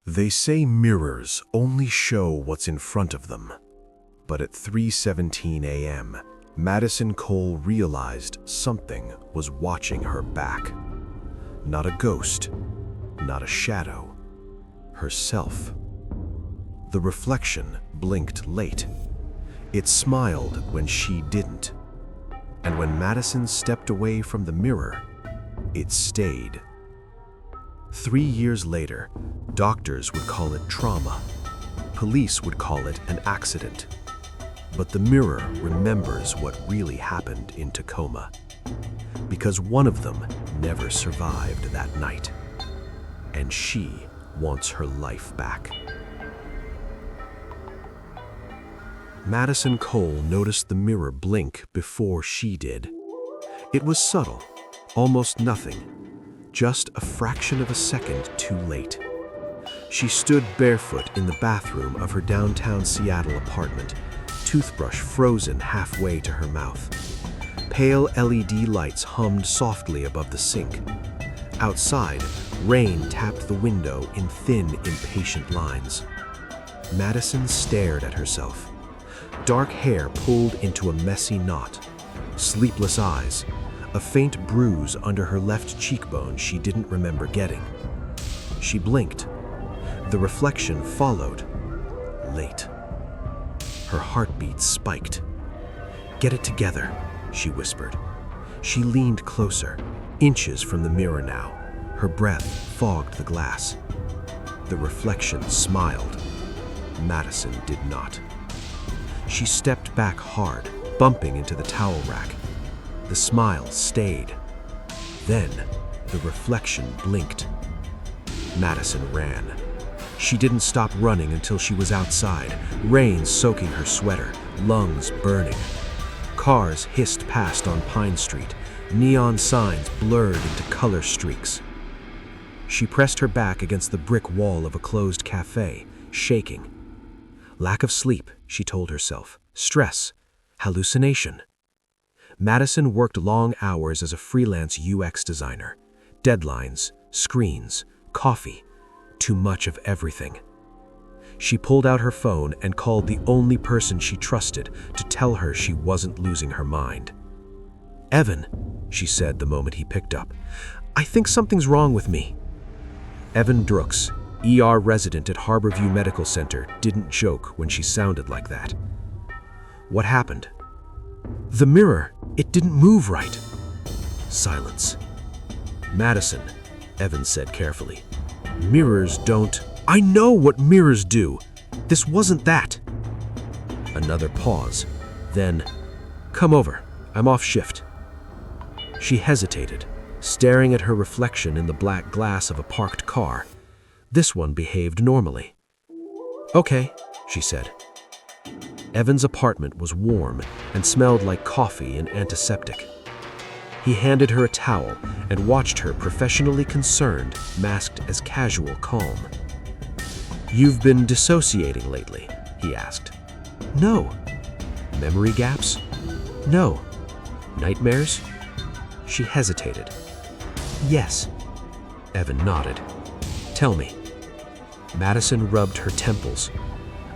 They say mirrors only show what's in front of them. But at 3:17 a.m., Madison Cole realized something was watching her back. Not a ghost, not a shadow, herself. The reflection blinked late. It smiled when she didn't. And when Madison stepped away from the mirror, it stayed. 3 years later, doctors would call it trauma. Police would call it an accident. But the mirror remembers what really happened in Tacoma. Because one of them never survived that night. And she wants her life back. Madison Cole noticed the mirror blink before she did. It was subtle, almost nothing, just a fraction of a second too late. She stood barefoot in the bathroom of her downtown Seattle apartment, toothbrush frozen halfway to her mouth. Pale LED lights hummed softly above the sink. Outside, rain tapped the window in thin, impatient lines. Madison stared at herself. Dark hair pulled into a messy knot. Sleepless eyes. A faint bruise under her left cheekbone she didn't remember getting. She blinked. The reflection followed. Late. Her heartbeat spiked. "Get it together," she whispered. She leaned closer, inches from the mirror now. Her breath fogged the glass. The reflection smiled. Madison did not. She stepped back hard, bumping into the towel rack. The smile stayed. Then, the reflection blinked. Madison ran. She didn't stop running until she was outside, rain soaking her sweater, lungs burning. Cars hissed past on Pine Street, neon signs blurred into color streaks. She pressed her back against the brick wall of a closed cafe, shaking. Lack of sleep, she told herself. Stress. Hallucination. Madison worked long hours as a freelance UX designer. Deadlines, screens, coffee. Too much of everything. She pulled out her phone and called the only person she trusted to tell her she wasn't losing her mind. "Evan," she said the moment he picked up, "I think something's wrong with me." Evan Drooks, ER resident at Harborview Medical Center, didn't joke when she sounded like that. "What happened?" "The mirror, it didn't move right." Silence. "Madison," Evan said carefully, "mirrors don't—" "I know what mirrors do. This wasn't that." Another pause. Then, "Come over. I'm off shift." She hesitated, staring at her reflection in the black glass of a parked car. This one behaved normally. "Okay," she said. Evan's apartment was warm and smelled like coffee and antiseptic. He handed her a towel and watched her professionally concerned, masked as casual calm. "You've been dissociating lately?" he asked. "No." "Memory gaps?" "No." "Nightmares?" She hesitated. "Yes." Evan nodded. "Tell me." Madison rubbed her temples.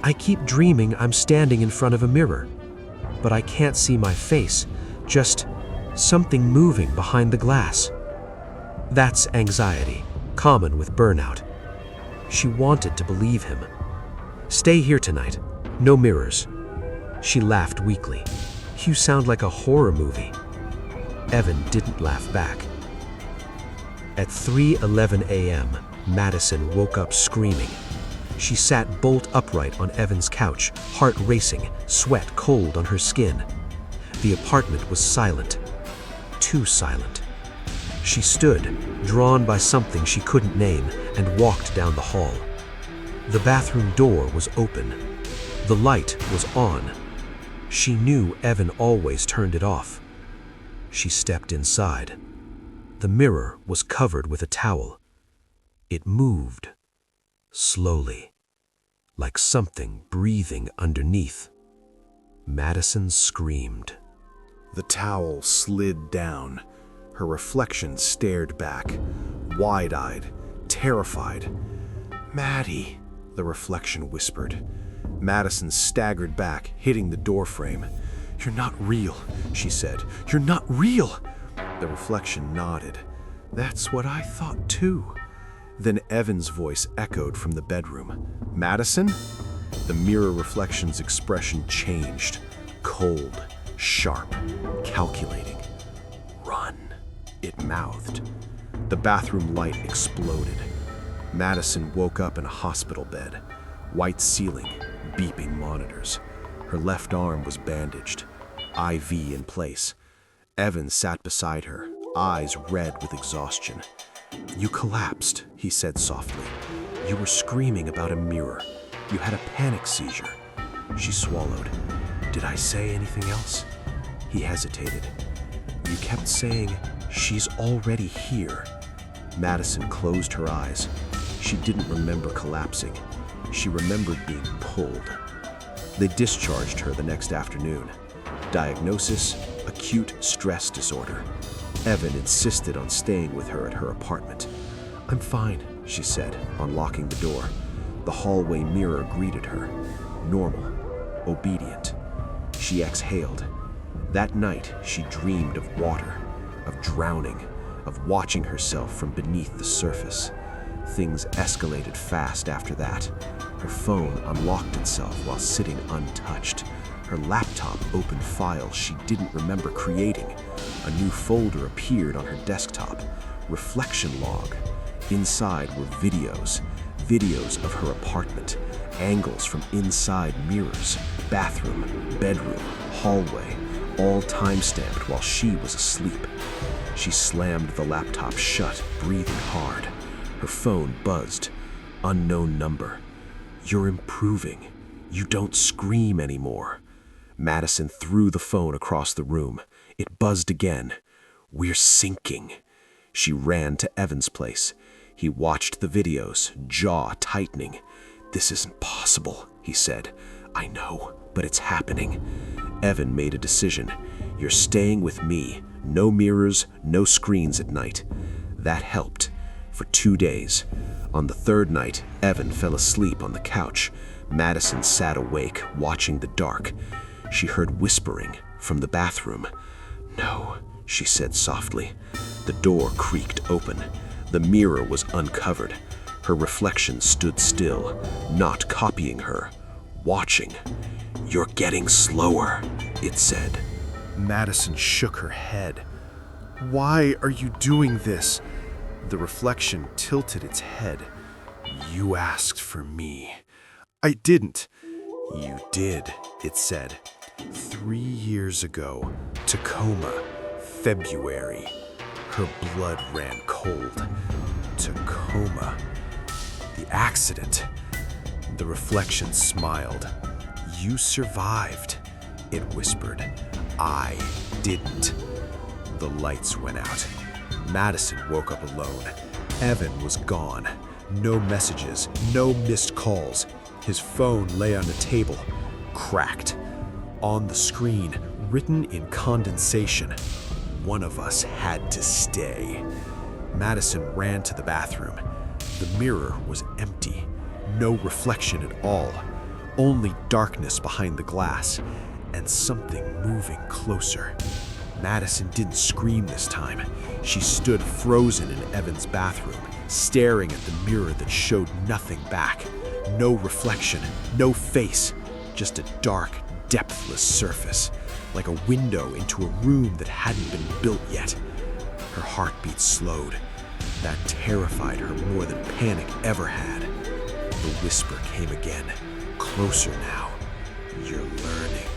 "I keep dreaming I'm standing in front of a mirror, but I can't see my face, just something moving behind the glass. That's anxiety, common with burnout." She wanted to believe him. "Stay here tonight. No mirrors." She laughed weakly. "You sound like a horror movie." Evan didn't laugh back. At 3:11 a.m., Madison woke up screaming. She sat bolt upright on Evan's couch, heart racing, sweat cold on her skin. The apartment was silent. Too silent. She stood, drawn by something she couldn't name, and walked down the hall. The bathroom door was open. The light was on. She knew Evan always turned it off. She stepped inside. The mirror was covered with a towel. It moved. Slowly. Like something breathing underneath. Madison screamed. The towel slid down. Her reflection stared back, wide-eyed, terrified. Maddie, the reflection whispered. Madison staggered back, hitting the doorframe. You're not real, she said. You're not real. The reflection nodded. That's what I thought too. Then Evan's voice echoed from the bedroom. Madison? The mirror reflection's expression changed. Cold, sharp, calculating. Run, it mouthed. The bathroom light exploded. Madison woke up in a hospital bed. White ceiling, beeping monitors. Her left arm was bandaged, IV in place. Evan sat beside her, eyes red with exhaustion. You collapsed, he said softly. You were screaming about a mirror. You had a panic seizure. She swallowed. Did I say anything else? He hesitated. You kept saying, she's already here. Madison closed her eyes. She didn't remember collapsing. She remembered being pulled. They discharged her the next afternoon. Diagnosis, acute stress disorder. Evan insisted on staying with her at her apartment. I'm fine, she said, unlocking the door. The hallway mirror greeted her. Normal, obedient. She exhaled. That night, she dreamed of water, of drowning, of watching herself from beneath the surface. Things escalated fast after that. Her phone unlocked itself while sitting untouched. Her laptop opened files she didn't remember creating. A new folder appeared on her desktop. Reflection log. Inside were videos of her apartment, angles from inside mirrors, bathroom, bedroom, hallway, all time-stamped while she was asleep. She slammed the laptop shut, breathing hard. Her phone buzzed. Unknown number. You're improving. You don't scream anymore. Madison threw the phone across the room. It buzzed again. We're sinking. She ran to Evan's place. He watched the videos, jaw tightening. This isn't possible, he said. I know, but it's happening. Evan made a decision. You're staying with me. No mirrors, no screens at night. That helped. For 2 days. On the third night, Evan fell asleep on the couch. Madison sat awake, watching the dark. She heard whispering from the bathroom. No, she said softly. The door creaked open. The mirror was uncovered. Her reflection stood still, not copying her, watching. You're getting slower, it said. Madison shook her head. Why are you doing this? The reflection tilted its head. You asked for me. I didn't. You did, it said. 3 years ago, Tacoma, February. Her blood ran cold. Tacoma. The accident. The reflection smiled. You survived, it whispered. I didn't. The lights went out. Madison woke up alone. Evan was gone. No messages, no missed calls. His phone lay on the table, cracked. On the screen, written in condensation, one of us had to stay. Madison ran to the bathroom. The mirror was empty. No reflection at all. Only darkness behind the glass, and something moving closer. Madison didn't scream this time. She stood frozen in Evan's bathroom, staring at the mirror that showed nothing back. No reflection, no face, just a dark, depthless surface, like a window into a room that hadn't been built yet. Her heartbeat slowed. That terrified her more than panic ever had. The whisper came again, closer now. You're learning.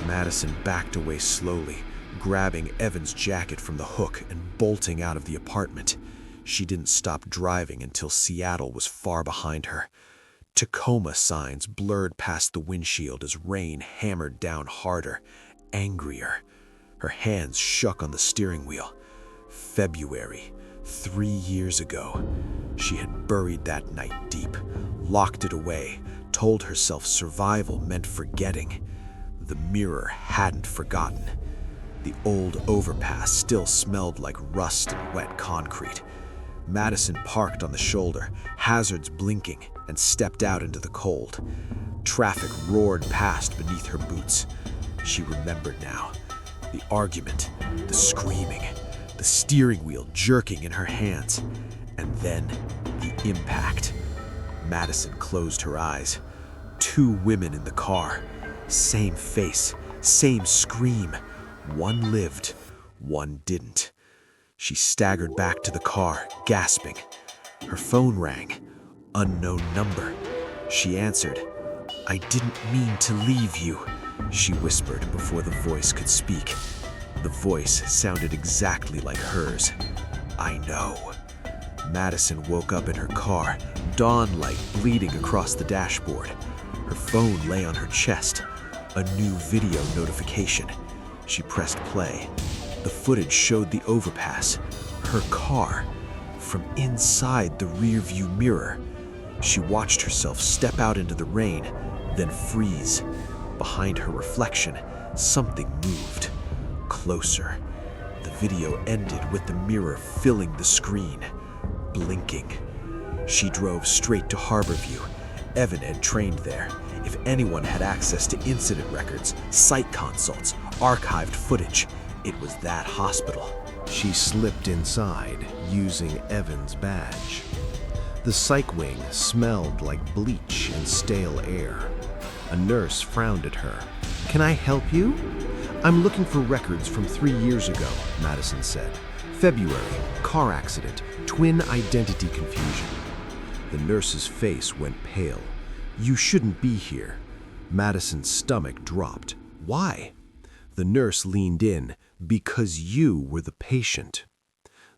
Madison backed away slowly, grabbing Evan's jacket from the hook and bolting out of the apartment. She didn't stop driving until Seattle was far behind her. Tacoma signs blurred past the windshield as rain hammered down harder, angrier. Her hands shook on the steering wheel. February, 3 years ago. She had buried that night deep, locked it away, told herself survival meant forgetting. The mirror hadn't forgotten. The old overpass still smelled like rust and wet concrete. Madison parked on the shoulder, hazards blinking, and stepped out into the cold. Traffic roared past beneath her boots. She remembered now. The argument, the screaming, the steering wheel jerking in her hands, and then the impact. Madison closed her eyes. 2 women in the car. Same face, same scream. One lived, one didn't. She staggered back to the car, gasping. Her phone rang. Unknown number. She answered. "I didn't mean to leave you," she whispered before the voice could speak. The voice sounded exactly like hers. "I know." Madison woke up in her car, dawn light bleeding across the dashboard. Her phone lay on her chest. A new video notification. She pressed play. The footage showed the overpass, her car, from inside the rearview mirror. She watched herself step out into the rain, then freeze. Behind her reflection, something moved. Closer. The video ended with the mirror filling the screen, blinking. She drove straight to Harborview. Evan had trained there. If anyone had access to incident records, site consults, archived footage, it was that hospital. She slipped inside, using Evan's badge. The psych wing smelled like bleach and stale air. A nurse frowned at her. "Can I help you?" "I'm looking for records from 3 years ago," Madison said. "February, car accident, twin identity confusion." The nurse's face went pale. "You shouldn't be here." Madison's stomach dropped. "Why?" The nurse leaned in. "Because you were the patient."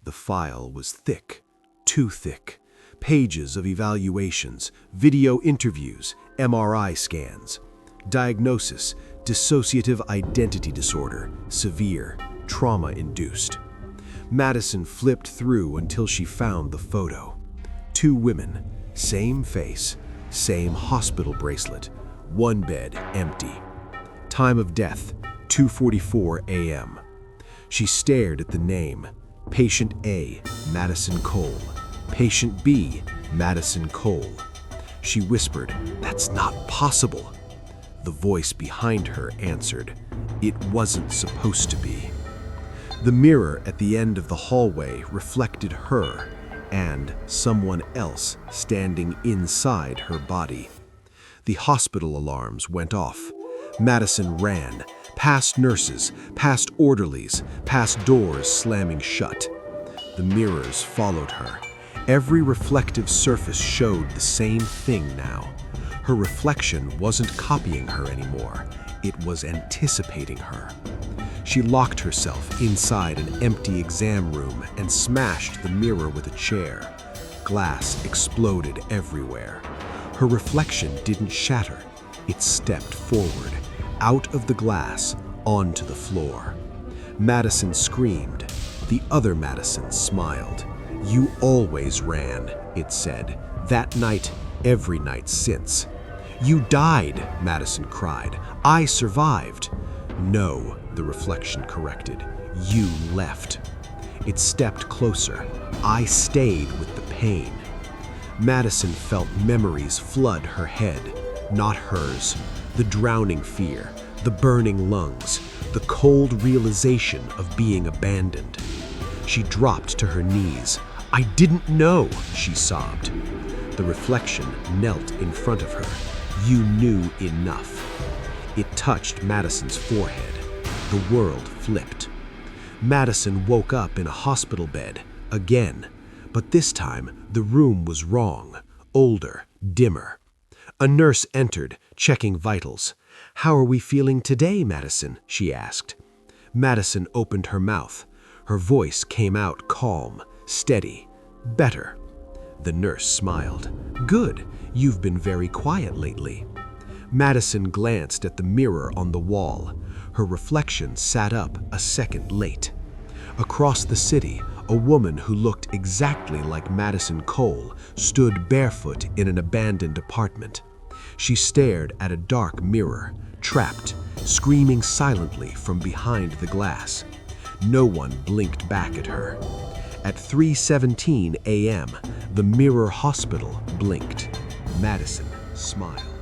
The file was thick, too thick. Pages of evaluations, video interviews, MRI scans. Diagnosis: dissociative identity disorder, severe, trauma-induced. Madison flipped through until she found the photo. 2 women, same face, same hospital bracelet, 1 bed empty. Time of death, 2:44 a.m. She stared at the name. Patient A, Madison Cole. Patient B, Madison Cole. She whispered, "That's not possible." The voice behind her answered, "It wasn't supposed to be." The mirror at the end of the hallway reflected her and someone else standing inside her body. The hospital alarms went off. Madison ran, past nurses, past orderlies, past doors slamming shut. The mirrors followed her. Every reflective surface showed the same thing now. Her reflection wasn't copying her anymore. It was anticipating her. She locked herself inside an empty exam room and smashed the mirror with a chair. Glass exploded everywhere. Her reflection didn't shatter. It stepped forward, out of the glass, onto the floor. Madison screamed. The other Madison smiled. "You always ran," it said. "That night, every night since." "You died," Madison cried. "I survived." "No," the reflection corrected. "You left." It stepped closer. "I stayed with the pain." Madison felt memories flood her head, not hers. The drowning fear, the burning lungs, the cold realization of being abandoned. She dropped to her knees. "I didn't know," she sobbed. The reflection knelt in front of her. "You knew enough." It touched Madison's forehead. The world flipped. Madison woke up in a hospital bed, again. But this time, the room was wrong, older, dimmer. A nurse entered, checking vitals. "How are we feeling today, Madison?" she asked. Madison opened her mouth. Her voice came out calm, steady. "Better." The nurse smiled. "Good. You've been very quiet lately." Madison glanced at the mirror on the wall. Her reflection sat up a second late. Across the city, a woman who looked exactly like Madison Cole stood barefoot in an abandoned apartment. She stared at a dark mirror, trapped, screaming silently from behind the glass. No one blinked back at her. At 3:17 a.m., the Mirror Hospital blinked. Madison smiled.